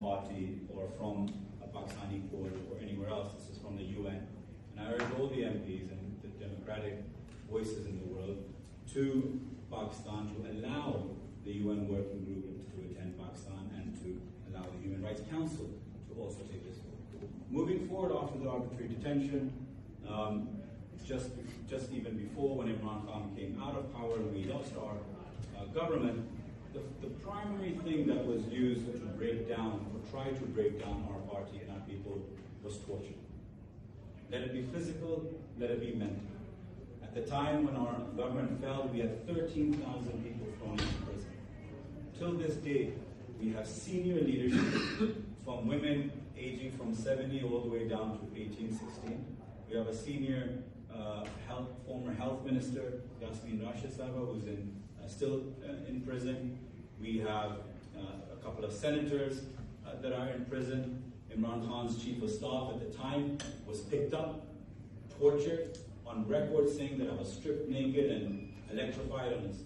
party or from a Pakistani court or anywhere else. This is from the UN. And I urge all the MPs and the democratic voices in the world to Pakistan to allow the UN working group to attend Pakistan and to allow the Human Rights Council to also take this forward. Moving forward after the arbitrary detention, just even before when Imran Khan came out of power and we lost our government, the primary thing that was used to break down or try to break down our party and our people was torture. Let it be physical, let it be mental. At the time when our government fell, we had 13,000 people thrown into prison. Till this day, we have senior leadership from women aging from 70 all the way down to 18, 16. We have a senior former health minister, Yasmin Rashid Sahaba, who's still in prison. We have a couple of senators that are in prison. Imran Khan's chief of staff at the time was picked up, tortured, on record saying that I was stripped naked and electrified on his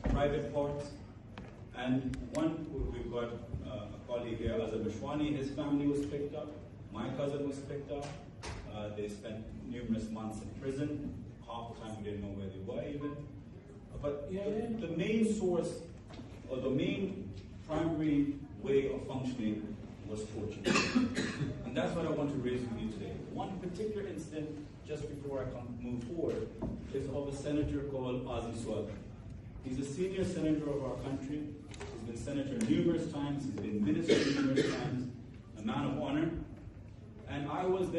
private parts. And we've got a colleague here, Azhar Bashwani, his family was picked up. My cousin was picked up. They spent numerous months in prison. Half the time we didn't know where they were even. But the main source, or the main primary way of functioning was torture. And that's what I want to raise with you today. One particular incident, just before I move forward, is of a senator called Azim Swab. He's a senior senator of our country. He's been senator numerous times. He's been minister numerous times. A man of honor. And I was there